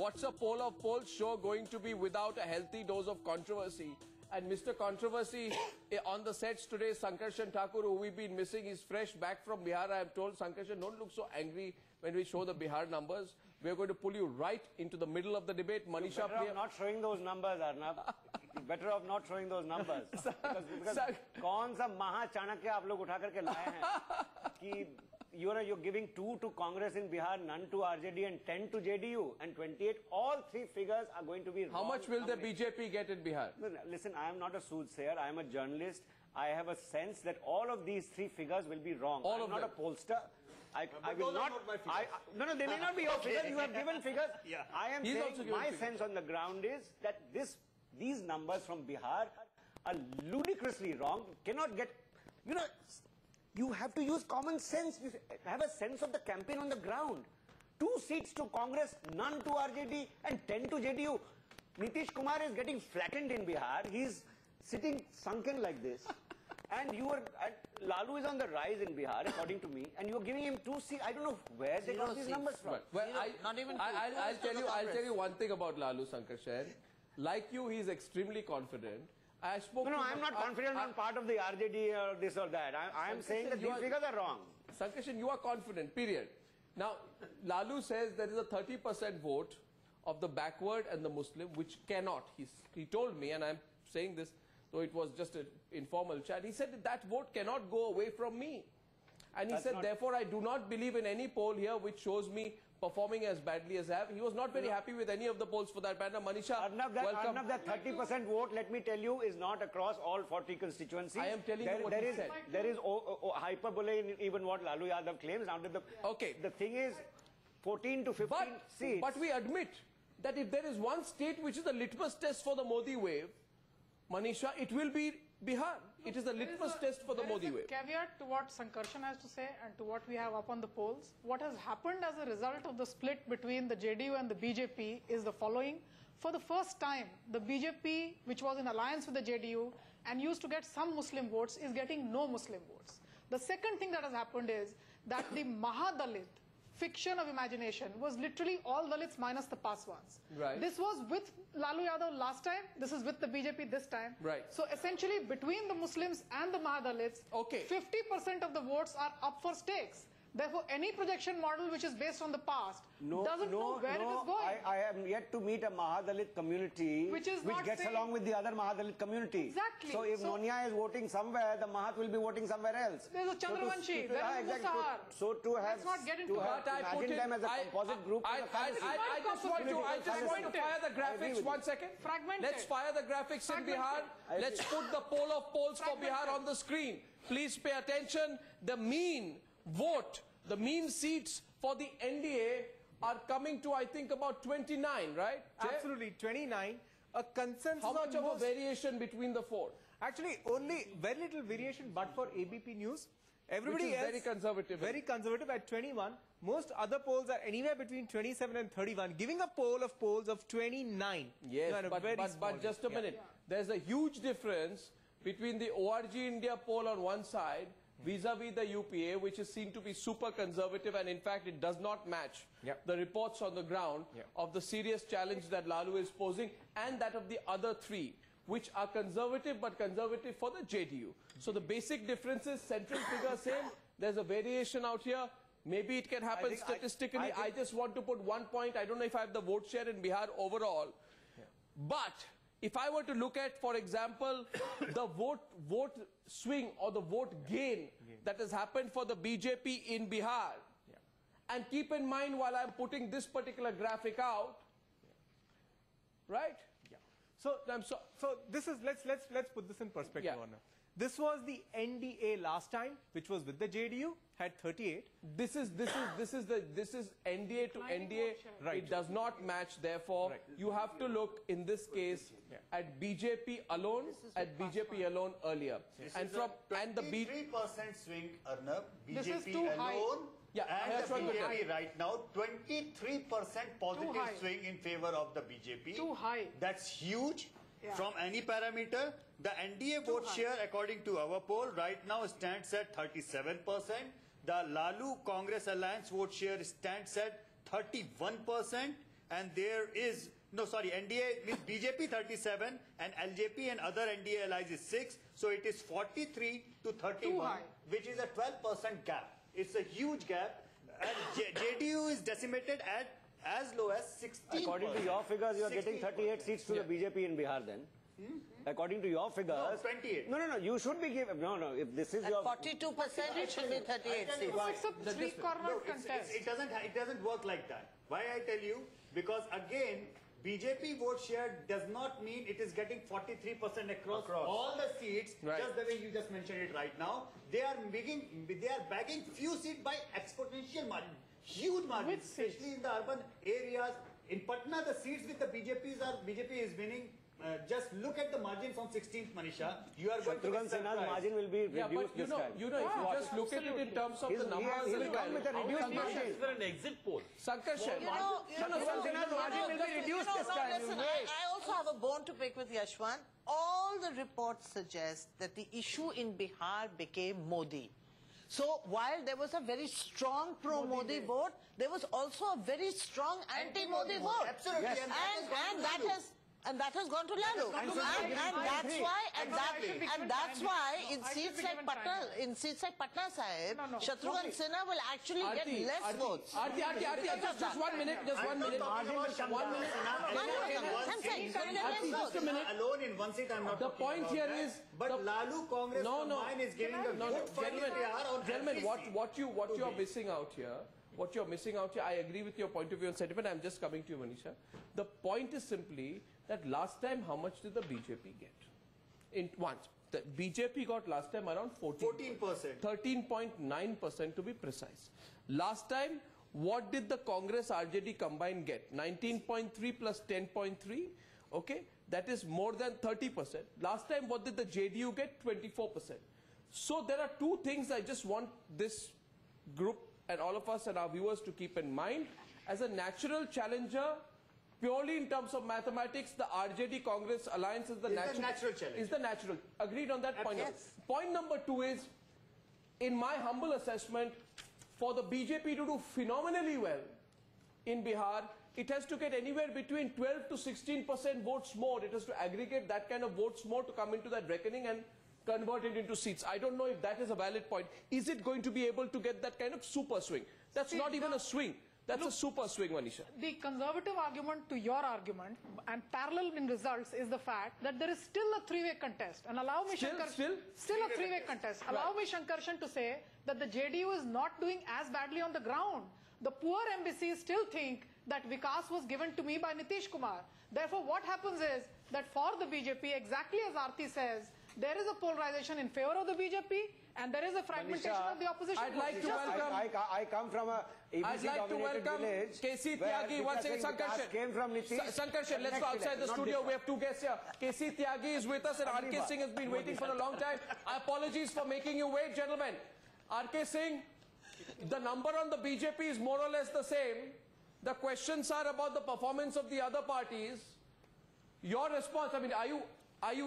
What's a poll of polls show going to be without a healthy dose of controversy? And Mr. Controversy on the sets today, Sankarshan Thakur, who we've been missing, is fresh back from Bihar. I am told, Sankarshan, don't look so angry when we show the Bihar numbers. We are going to pull you right into the middle of the debate. Manisha, better off not showing those numbers, Arnab. Better off not showing those numbers. because कौन सा महा चाणक्य आप लोग उठा करके लाए हैं कि you're giving 2 to Congress in Bihar, none to RJD and 10 to JDU and 28. All three figures are going to be wrong. How much will the BJP get in Bihar? Listen, I am not a soothsayer. I am a journalist. I have a sense that all of these three figures will be wrong. I am not a pollster. I will not. No, they may not be your figures. You have given figures. Yeah. I am saying my sense on the ground is that these numbers from Bihar are ludicrously wrong. Cannot get, you have to use common sense. You have a sense of the campaign on the ground. 2 seats to Congress, none to RJD and 10 to JDU. Nitish Kumar is getting flattened in Bihar. He's sitting sunken like this. And Lalu is on the rise in Bihar, according to me, and you are giving him 2 seats. I don't know where they got these numbers from. Well, I'll tell you one thing about Lalu, Sankarshan. Like you, he is extremely confident. I am not confident on part of the RJD or this or that. I am saying that these figures are wrong. Sankarshan, you are confident, period. Now, Lalu says there is a 30% vote of the backward and the Muslim, which cannot. He told me, and I am saying this, though it was just an informal chat, he said that vote cannot go away from me. And he said, therefore, I do not believe in any poll here which shows me performing as badly as I have. He was not very happy with any of the polls for that matter. Manisha, welcome. Arnab, that 30% vote, let me tell you, is not across all 40 constituencies. I am telling you what he said. There is hyperbole in even what Lalu Yadav claims. The thing is, 14 to 15 seats. But we admit that if there is one state which is a litmus test for the Modi wave, Manisha, it will be Bihar. It is a litmus test for the Modi wave. Caveat to what Sankarshan has to say and to what we have up on the polls. What has happened as a result of the split between the JDU and the BJP is the following. For the first time, the BJP, which was in alliance with the JDU and used to get some Muslim votes, is getting no Muslim votes. The second thing that has happened is that the Mahadalit fiction of imagination was literally all Dalits minus the Paswans. Right. This was with Lalu Yadav last time. This is with the BJP this time. Right. So essentially, between the Muslims and the Mahadalits, 50% of the votes are up for stakes. Therefore, any projection model which is based on the past doesn't know where it is going. I am yet to meet a Mahadalit community which gets along with the other Mahadalit community. Exactly. So if Nonia is voting somewhere, the Mahat will be voting somewhere else. There's a Chandravanshi, there is Musahar. So to have, let's not get into that. Imagine them as a composite group. I just want to fire the graphics 1 second. Fragmented. Let's fire the graphics in Bihar. Let's put the poll of polls for Bihar on the screen. Please pay attention. The mean vote, the mean seats for the NDA are coming to, I think, about 29, right? Absolutely, 29. A consensus. How much of a variation between the four? Actually, only very little variation, but for ABP News. Everybody else very conservative. Very conservative at 21. Most other polls are anywhere between 27 and 31, giving a poll of polls of 29. Yes, but just a minute. There's a huge difference between the ORG India poll on one side vis-a-vis the UPA, which is seen to be super conservative, and in fact it does not match the reports on the ground of the serious challenge that Lalu is posing, and that of the other three, which are conservative but conservative for the JDU. So the basic difference is central figure same, there's a variation out here. Maybe it can happen statistically. I just want to put 1 point. I don't know if I have the vote share in Bihar overall, but if I were to look at, for example, the vote swing or the vote gain that has happened for the BJP in Bihar, and keep in mind while I'm putting this particular graphic out, right? So this is let's put this in perspective. This was the NDA last time, which was with the JDU, had 38. This is NDA to NDA. Right. It does not match. Therefore, you have to look in this case at BJP alone, earlier, and from the 23% swing, Arnab, BJP alone. And the BJP right now, 23% positive swing in favor of the BJP. Too high. That's huge. From any parameter. The NDA vote share, according to our poll, right now stands at 37%. The Lalu Congress Alliance vote share stands at 31%. and there is, no sorry, NDA means BJP 37 and LJP and other NDA allies is 6. So it is 43 to 31, which is a 12% gap. It's a huge gap. And JDU is decimated at as low as 16%. According to your figures, you are getting 38 seats to the BJP in Bihar then. According to your figures... No, 28. No, you should be giving... No, if this is at your... 42%, it should be 38 seats. It's a three-corner contest. It doesn't work like that. Why I tell you? Because again, BJP vote share does not mean it is getting 43% across all the seats, just the way you just mentioned it right now. They are bagging few seats by exponential margin, huge margin, especially in the urban areas. In Patna, the seats with the BJP is winning. Just look at the margin from 16th, Manisha. You are going to be surprised. margin will be reduced this time. If you just look at it in terms of the numbers as well. With a reduced margin. Is there an exit poll? Sankarshan. margin will be reduced this time. Listen, I also have a bone to pick with Yashwant. All the reports suggest that the issue in Bihar became Modi. So while there was a very strong pro-Modi vote, there was also a very strong anti-Modi vote. Absolutely. Yes. And that has gone to Lalu. And that's why in seats like Patna Sahib, Shatrughan Sinha will actually get less votes. Just 1 minute. Alone in one seat, I'm not. The point here is, but Lalu Congress combined is giving a good fight. Gentlemen, what you are missing out here. What you're missing out here, I agree with your point of view and sentiment. I'm just coming to you, Manisha. The point is simply that last time, how much did the BJP get? The BJP got last time around 14%. 13.9% to be precise. Last time, what did the Congress RJD combined get? 19.3 plus 10.3. Okay, that is more than 30%. Last time, what did the JDU get? 24%. So there are two things I just want this group and all of us and our viewers to keep in mind. As a natural challenger, purely in terms of mathematics, the RJD Congress alliance is the natural challenge. Is the natural. Agreed on that point. Yes. Point number 2 is, in my humble assessment, for the BJP to do phenomenally well in Bihar, it has to get anywhere between 12 to 16% votes more. It has to aggregate that kind of votes more to come into that reckoning and convert it into seats. I don't know if that is a valid point. Is it going to be able to get that kind of super swing? That's not even a swing. That's a super swing, Manisha. The conservative argument to your argument, and parallel in results, is the fact that there is still a three-way contest. And allow me, still a three-way contest. Allow me, Shankarshan, to say that the JDU is not doing as badly on the ground. The poor MBCs still think that Vikas was given to me by Nitish Kumar. Therefore, what happens is that for the BJP, exactly as Aarti says, there is a polarization in favor of the BJP and there is a fragmentation of the opposition. I'd like to welcome... I come from a ABC-dominated village. KC Tyagi. One second, Sankarshan. Came from Nitish. Sankarshan, let's go outside the studio. We have two guests here. KC Tyagi is with us and RK Singh has been waiting for a long time. Apologies for making you wait, gentlemen. RK Singh, the number on the BJP is more or less the same. The questions are about the performance of the other parties. Your response, I mean,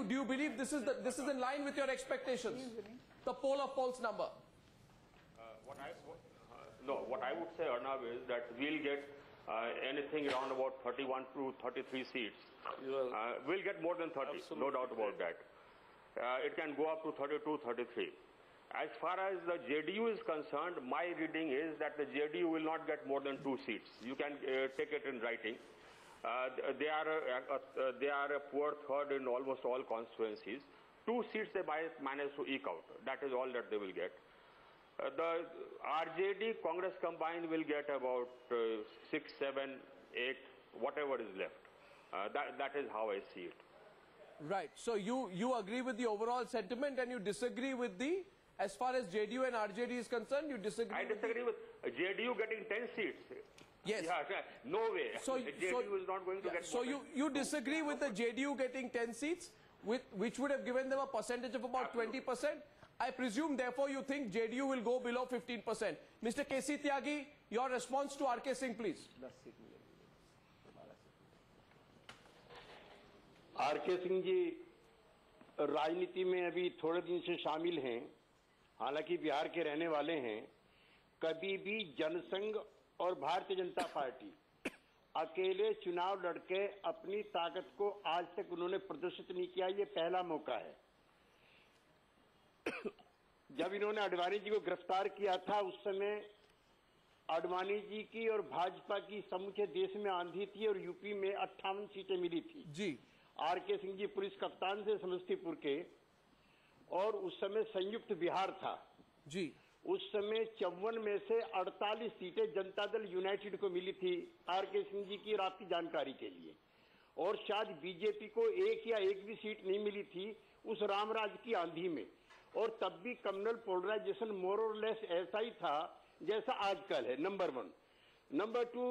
do you believe this is in line with your expectations? The poll of polls number. What I would say, Arnav, is that we'll get anything around about 31 to 33 seats. We'll get more than 30, absolutely. No doubt about that. It can go up to 32, 33. As far as the JDU is concerned, my reading is that the JDU will not get more than 2 seats. You can take it in writing. They are a poor third in almost all constituencies. 2 seats they might manage to eke out. That is all that they will get. The RJD Congress combined will get about 6, 7, 8, whatever is left. That is how I see it. Right. So you agree with the overall sentiment and you disagree with the, as far as JDU and RJD is concerned, you disagree? I disagree with JDU getting 10 seats. Yes. Yeah, no way. So JDU is not going to get so more you disagree with the JDU getting 10 seats, which would have given them a percentage of about 20%? I presume, therefore, you think JDU will go below 15%. Mr. KC Tyagi, your response to RK Singh, please. RK Singh जी राजनीति में अभी थोड़े दिन से शामिल हैं, हालांकि बिहार के रहने वाले हैं. कभी भी जनसंघ और भारतीय जनता पार्टी अकेले चुनाव लड़के अपनी ताकत को आज तक उन्होंने प्रदर्शित नहीं किया, ये पहला मौका है। जब इन्होंने आडवाणी जी को गिरफ्तार किया था उस समय आडवाणी जी की और भाजपा की समूचे देश में आंधी थी और यूपी में 58 सीटें मिली थी जी। आर.के. सिंह जी पुलिस कप्तान थे समस्तीपुर के, और उस समय संयुक्त बिहार था जी। उस समय 54 में से 48 सीटें जनता दल यूनाइटेड को मिली थी आर.के. सिंह जी की, और आपकी जानकारी के लिए, और शायद बीजेपी को एक भी सीट नहीं मिली थी उस रामराज की आंधी में, और तब भी कम्युनल पोलराइजेशन मोर और लेस ऐसा ही था जैसा आजकल है, नंबर 1। नंबर 2,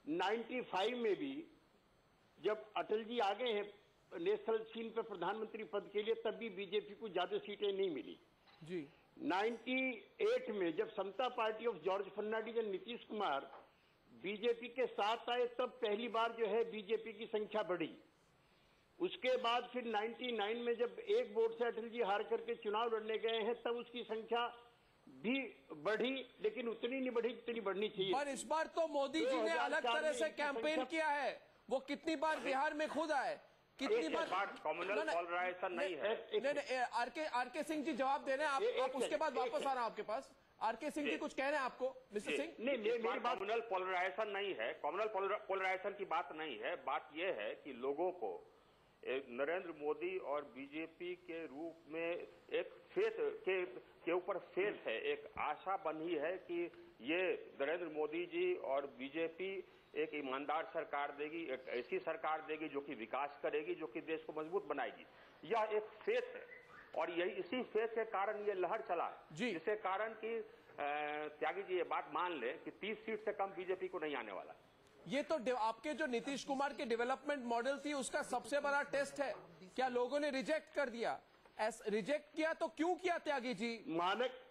95 में भी जब अटल जी आ गए हैं नेशनल सीन पर प्रधानमंत्री पद के लिए, तब भी बीजेपी को ज्यादा सीटें नहीं मिली जी। 98 में जब समता पार्टी ऑफ जॉर्ज फर्नांडिस और नीतीश कुमार बीजेपी के साथ आए, तब पहली बार जो है बीजेपी की संख्या बढ़ी। उसके बाद फिर 99 में जब एक वोट से अटल जी हार करके चुनाव लड़ने गए हैं, तब उसकी संख्या भी बढ़ी, लेकिन उतनी नहीं बढ़ी जितनी बढ़नी चाहिए। पर इस बार तो मोदी जी ने अलग तरह से कैंपेन किया है। वो कितनी बार बिहार में खुद आए, कितनी बार कम्युनल पॉलराइजेशन नहीं है। नहीं, आर.के. सिंह जी जवाब दे रहे हैं, आप उसके बाद वापस आ रहा हूं आपके पास। आर.के. सिंह जी कुछ कह रहे हैं आपको, मिस्टर सिंह? नहीं, मेरी बात कम्युनल पोलराइजेशन नहीं है, कम्युनल पोलराइजेशन की बात नहीं है। बात यह है कि लोगों को नरेंद्र मोदी और बीजेपी के रूप में एक फेथ के ऊपर फेथ है, एक आशा बनी है कि ये नरेंद्र मोदी जी और बीजेपी एक ईमानदार सरकार देगी, एक ऐसी सरकार देगी जो कि विकास करेगी, जो कि देश को मजबूत बनाएगी। यह एक फेथ है, और यही इसी फेथ के कारण ये लहर चला है, जिसके कारण कि त्यागी जी ये बात मान ले कि 30 सीट से कम बीजेपी को नहीं आने वाला। ये तो आपके जो नीतीश कुमार की डेवलपमेंट मॉडल थी उसका सबसे बड़ा टेस्ट है। क्या लोगों ने रिजेक्ट कर दिया? रिजेक्ट किया तो क्यों किया त्यागी जी? मानक,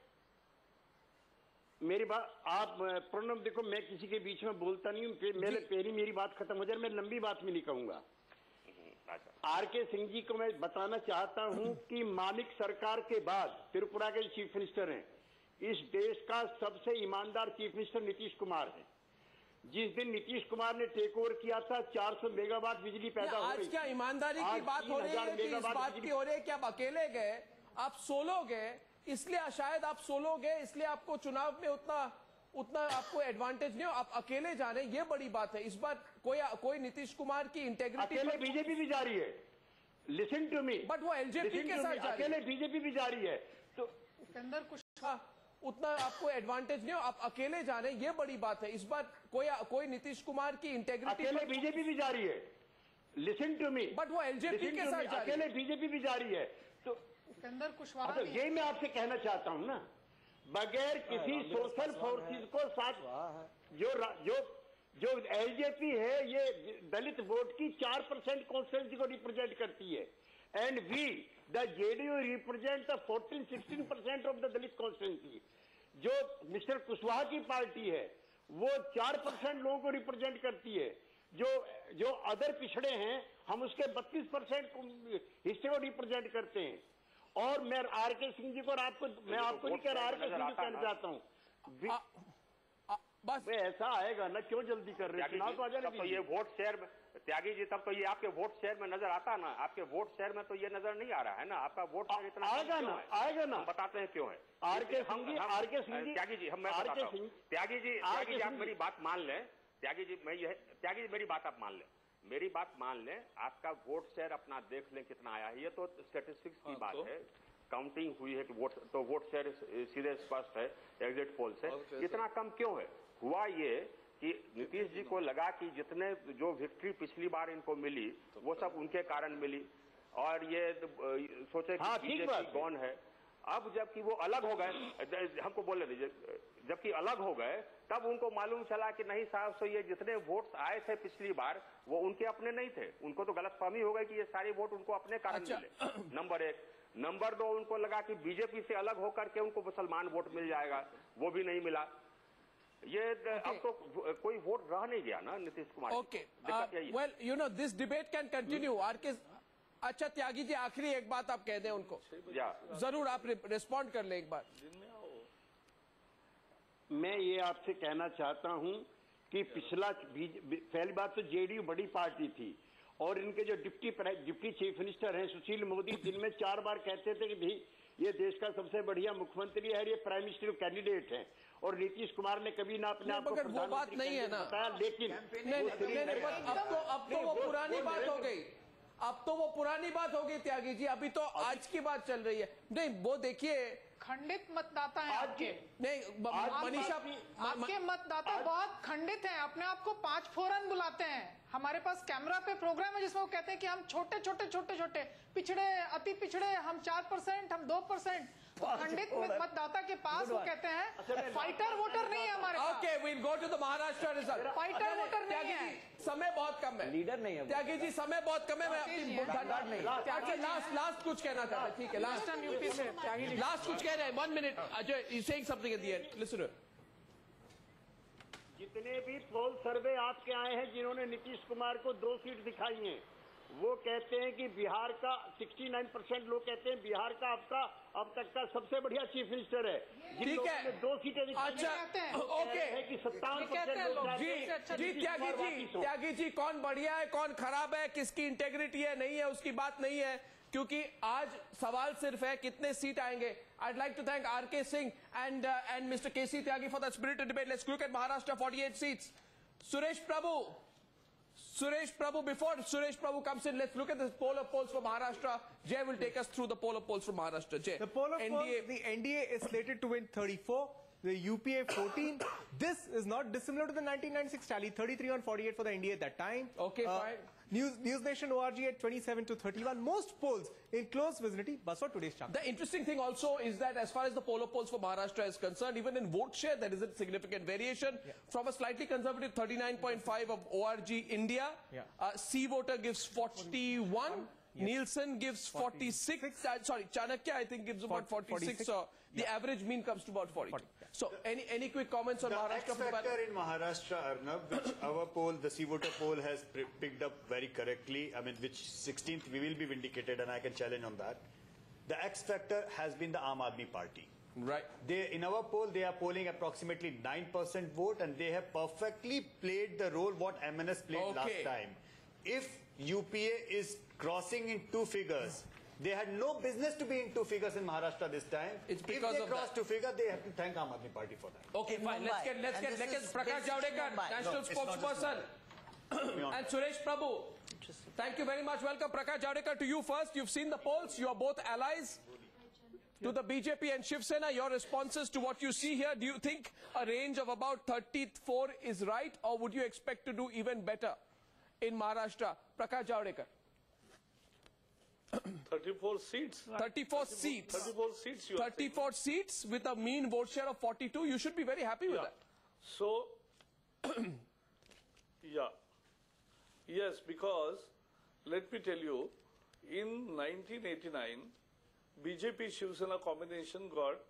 मेरी बात आप प्रणब देखो, मैं किसी के बीच में बोलता नहीं हूँ, पहली मेरी बात खत्म हो जाए, मैं लंबी बात में नहीं कहूंगा। आर.के. सिंह जी को मैं बताना चाहता हूं कि मानिक सरकार के बाद त्रिपुरा के चीफ मिनिस्टर हैं, इस देश का सबसे ईमानदार चीफ मिनिस्टर नीतीश कुमार है। जिस दिन नीतीश कुमार ने टेक ओवर किया था 400 मेगावाट बिजली पैदा हो रही। आज क्या ईमानदारी की बात हो रही है कि इस बात की हो रही है कि आप अकेले गए, आप सोलो गए, इसलिए शायद आप सोलो गए, इसलिए आपको चुनाव में उतना आपको एडवांटेज नहीं हो, आप अकेले जा रहे हैं, ये बड़ी बात है। इस बार कोई नीतीश कुमार की इंटेग्रिटी, अकेले बीजेपी भी जा रही है, लिसन टू मी, बट वो एलजेपी के साथ जा रही है, अकेले बीजेपी भी जा रही है, तो अंदर कुछ उतना आपको एडवांटेज नहीं हो, आप अकेले जा रहे हैं, ये बड़ी बात है। इस बार कोई नीतीश कुमार की इंटेग्रिटी, अकेले बीजेपी भी जा रही है, लिसन टू मी, बट वो एलजेपी के साथ जा रही है, अकेले बीजेपी भी जा रही है, तो कुशवाहा, यही मैं आपसे कहना चाहता हूं ना, बगैर किसी सोशल फोर्सेस को साथ, जो एलजेपी है ये दलित वोट की 4% कॉन्स्टिट्यूंसी को रिप्रेजेंट करती है, and we the JDU represent the 14-16% of the Dalit constituency. जो मिस्टर कुशवाहा की पार्टी है वो 4% लोगों को रिप्रेजेंट करती है, जो अदर पिछड़े हैं हम उसके 32% हिस्से को रिप्रेजेंट करते हैं। और मैं आर.के. सिंह जी को और मैं आपको नहीं कह रहा, आर.के. सिंह जी कहना चाहता हूँ, बस ऐसा आएगा ना, क्यों जल्दी कर रहे हैं, चुनाव तो आ जाने दीजिए। तो ये वोट शेयर में त्यागी जी, तब तो ये आपके वोट शेयर में नजर आता ना, आपके वोट शेयर में तो ये नजर नहीं आ रहा है ना, आपका वोट शेयर इतना आएगा ना, हम बताते हैं क्यों है। आर.के. सिंह जी, त्यागी जी, मैं बताता हूं, त्यागी जी आप मेरी बात मान लें, त्यागी जी मेरी बात आप मान लें, मेरी बात मान लें, आपका वोट शेयर अपना देख लें कितना आया है, ये तो स्टेटिस्टिक्स की बात है, काउंटिंग हुई है कि वोट शेयर सीधे स्पष्ट है एग्जिट पोल से, इतना कम क्यों है? हुआ ये कि नीतीश जी को लगा कि जितने जो विक्ट्री पिछली बार इनको मिली वो सब उनके कारण मिली, और ये सोचे कि बीजेपी कौन है। अब जबकि वो अलग हो गए, हमको बोलने दीजिए, जबकि अलग हो गए तब उनको मालूम चला कि नहीं साहब, तो ये जितने वोट्स आए थे पिछली बार वो उनके अपने नहीं थे, उनको तो गलतफहमी हो गई कि ये सारे वोट उनको अपने कारण मिले, नंबर 1। नंबर 2, उनको लगा कि बीजेपी से अलग होकर के उनको मुसलमान वोट मिल जाएगा, वो भी नहीं मिला। ये अब तो कोई वोट रह नहीं गया ना Nitish Kumar. Okay, well you know this debate can continue. आर.के. अच्छा त्यागी जी, आखिरी एक बात आप कह दें उनको, जरूर आप रिस्पॉन्ड कर ले एक बार। मैं ये आपसे कहना चाहता हूं कि पिछला पहली बात तो जेडीयू बड़ी पार्टी थी और इनके जो डिप्टी चीफ मिनिस्टर हैं सुशील मोदी दिन में 4 बार कहते थे कि भाई ये देश का सबसे बढ़िया मुख्यमंत्री है, ये प्राइम मिनिस्टर कैंडिडेट है, और नीतीश कुमार ने कभी ना अपने आप को प्रधानमंत्री नहीं है ना बताया, लेकिन अब तो वो पुरानी बात हो गई, अब तो वो पुरानी बात हो गई त्यागी जी, अभी तो आज की बात चल रही है। नहीं वो देखिए खंडित मतदाता हैं आपके, नहीं मनीषा आपके मतदाता बहुत खंडित हैं, अपने आप को 5 फोरन बुलाते हैं। हमारे पास कैमरा पे प्रोग्राम है जिसमें वो कहते हैं कि हम छोटे छोटे पिछड़े, अति पिछड़े, हम 4%, हम 2%। खंडित मतदाता के पास वो कहते हैं फाइटर वोटर नहीं है हमारे पास। Okay, we'll go to the Maharashtra result. Fighter voter नहीं है, समय बहुत कम है, लीडर नहीं है त्यागी जी, समय बहुत कम है। मैं लास्ट कुछ कहना चाहता हूँ, ठीक है, लास्ट कुछ कह रहे हैं, 1 minute. Ajay, you saying something at the end, listen. जितने भी पोल सर्वे आपके आए हैं जिन्होंने नीतीश कुमार को 2 सीट दिखाई हैं, वो कहते हैं कि बिहार का 69% लोग कहते हैं बिहार का आपका अब तक का सबसे बढ़िया चीफ मिनिस्टर है। ठीक है, 2 सीटें दिखाई अच्छा, ओके, कि 57% जी त्यागी जी, कौन बढ़िया है कौन खराब है, किसकी इंटेग्रिटी है नहीं है, उसकी बात नहीं है, क्योंकि आज सवाल सिर्फ है कितने सीट आएंगे। I'd like to thank R.K. Singh and Mr. K.C. Tyagi for the spirited debate. Let's look at Maharashtra, 48 seats. Suresh Prabhu, before Suresh Prabhu comes in, let's look at the poll of polls for Maharashtra. Jay will take us through the poll of polls from Maharashtra. Jay. The poll of polls, the NDA is slated to win 34. The UPA 14. This is not dissimilar to the 1996 tally, 33 on 48 for the NDA at that time. Okay, fine. News Nation ORG at 27 to 31. Most polls in close vicinity. But for today's chart. The interesting thing also is that as far as the poll of polls for Maharashtra is concerned, even in vote share, there is a significant variation. From a slightly conservative 39.5 of ORG India. C voter gives 41. Yes. Nielsen gives 46. Sorry, Chanakya I think gives about 46. So the average mean comes to about 42. So any quick comments on Maharashtra? The X factor in Maharashtra, Arnab, which our poll, the C voter poll, has picked up very correctly. I mean, which 16th we will be vindicated, and I can challenge on that. The X factor has been the Aam Aadmi Party. Right. In our poll, they are polling approximately 9% vote, and they have perfectly played the role what MNS played last time. If UPA is crossing in 2 figures, they had no business to be in 2 figures in Maharashtra this time. It's because if they cross 2 figures, they have to thank Aam Aadmi Party for that. Okay, fine. Let's get Prakash Javadekar, national spokesperson, and Suresh Prabhu. Thank you very much. Welcome, Prakash Javadekar. To you first. You've seen the polls. You are both allies to the BJP and Shiv Sena. Your responses to what you see here. Do you think a range of about 34 is right, or would you expect to do even better in Maharashtra? Prakash Javadekar. 34 seats. 34 seats. 34 seats. 34 seats with a mean vote share of 42. You should be very happy with that. So, yeah. Yes, because let me tell you, in 1989, BJP Shiv Sena combination got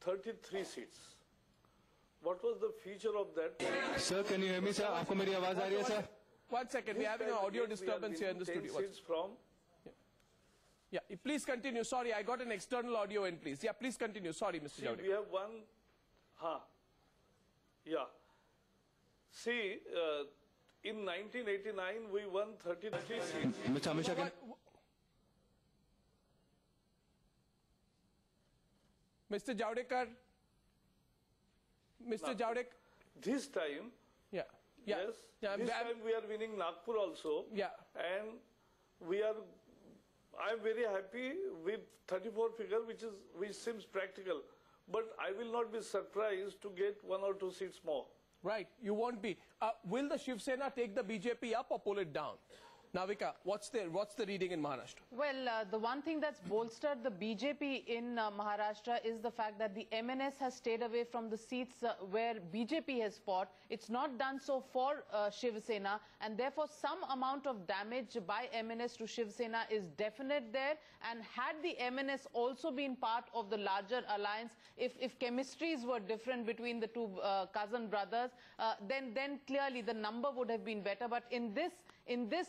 33 seats. What was the feature of that? Sir, can you hear me, sir? Aapko meri awaaz aa rahi hai, sir? 1 second. We're having an audio disturbance here in the studio. 10 seats from. Yeah, please continue. Sorry, I got an external audio in, please. Yeah, please continue. Sorry, Mr. Javadekar. We have one. Yeah. See, in 1989, we won 33 seats. Mr. Amisha, can... Mr. Javadekar. Mr. Javadekar. This time. Yeah. Yes. Yeah, this time we are winning Nagpur also. Yeah. And we are. I am very happy with 34 figure, which seems practical. But I will not be surprised to get 1 or 2 seats more. Right. You won't be. Will the Shiv Sena take the BJP up or pull it down? Navika, what's the reading in Maharashtra? Well, the one thing that's bolstered the BJP in Maharashtra is the fact that the MNS has stayed away from the seats where BJP has fought. It's not done so for Shiv Sena, and therefore some amount of damage by MNS to Shiv Sena is definite there. And had the MNS also been part of the larger alliance, if chemistries were different between the two cousin brothers, then clearly the number would have been better. But in this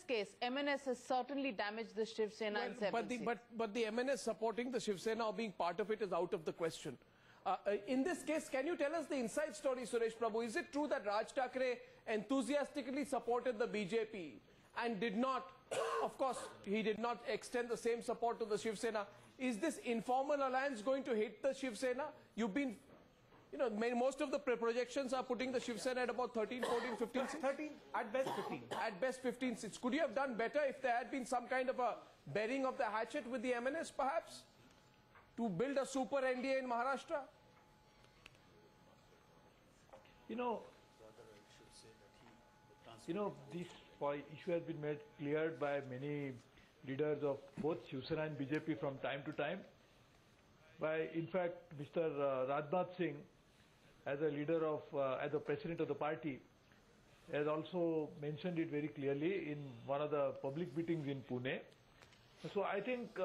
case, MNS has certainly damaged the Shiv Sena in 7 seats. But the MNS supporting the Shiv Sena or being part of it is out of the question. In this case, can you tell us the inside story, Suresh Prabhu? Is it true that Raj Thackeray enthusiastically supported the BJP and did not, of course, he did not extend the same support to the Shiv Sena? Is this informal alliance going to hit the Shiv Sena? You've been, most of the projections are putting the Shiv Sena at about 13, 14, 15 seats. 13, at best 15. At best 15 seats. Could you have done better if there had been some kind of a burying of the hatchet with the MNS, perhaps, to build a super NDA in Maharashtra? This issue has been made clear by many leaders of both Shiv Sena and BJP from time to time. In fact, Mr. Rajnath Singh, as a leader of, as a president of the party, has also mentioned it very clearly in one of the public meetings in Pune. So I think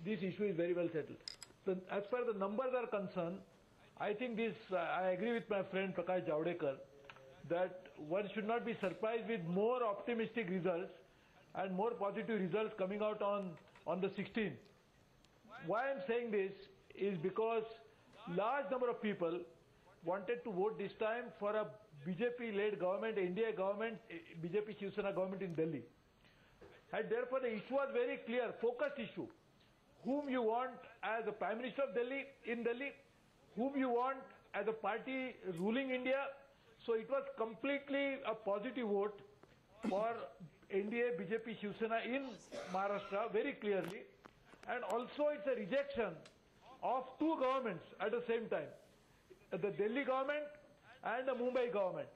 this issue is very well settled. So as far as the numbers are concerned, I think this, I agree with my friend Prakash Javadekar that one should not be surprised with more optimistic results and more positive results coming out on the 16th. Why I'm saying this is because large number of people wanted to vote this time for a BJP-led government, NDA government, BJP Shiv Sena government in Delhi. And therefore the issue was very clear, focused issue. Whom you want as the Prime Minister of Delhi, in Delhi, whom you want as a party ruling India. So it was completely a positive vote for NDA, BJP, Shiv Sena in Maharashtra, very clearly. And also it's a rejection of two governments at the same time. The Delhi government and the Mumbai government.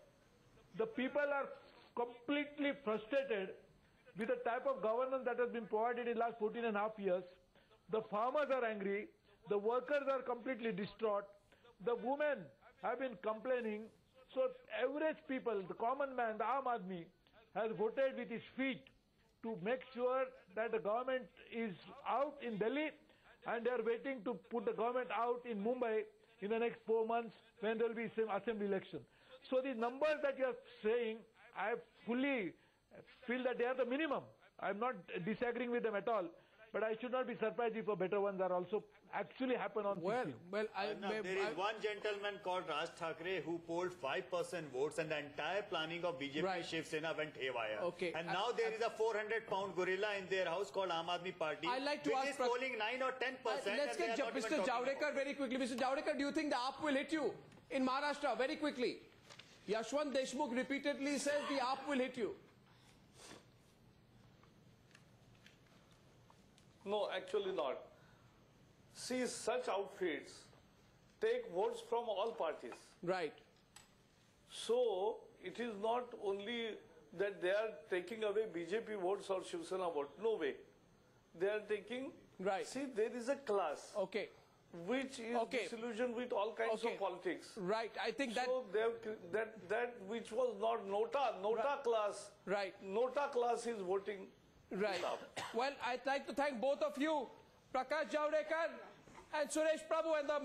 The people are completely frustrated with the type of governance that has been provided in the last 14.5 years. The farmers are angry. The workers are completely distraught. The women have been complaining. So average people, the common man, the Aam Aadmi, has voted with his feet to make sure that the government is out in Delhi, and they are waiting to put the government out in Mumbai in the next 4 months when there will be some assembly election. So the numbers that you are saying, I fully feel that they are the minimum. I am not disagreeing with them at all. But I should not be surprised if better ones are also actually happen on 16. There is one gentleman called Raj Thackeray who polled 5% votes and the entire planning of BJP Shiv Sena went haywire. Okay. And now there is a 400-pound gorilla in their house called Aam Aadmi Party, I'd like to which ask is polling 9 or 10%. Let's get Mr. Javadekar very quickly. Mr. Javadekar, do you think the AAP will hit you in Maharashtra very quickly? Yashwant Deshmukh repeatedly says the AAP will hit you. No, actually not. See, such outfits take votes from all parties. Right. So, it is not only that they are taking away BJP votes or Shiv Sena votes. No way. They are taking... Right. See, there is a class. Okay. Which is disillusioned with all kinds of politics. Right. I think that... So, that which was not Nota class. Right. Nota class is voting. Right. Well, I'd like to thank both of you, Prakash Javadekar and Suresh Prabhu, and the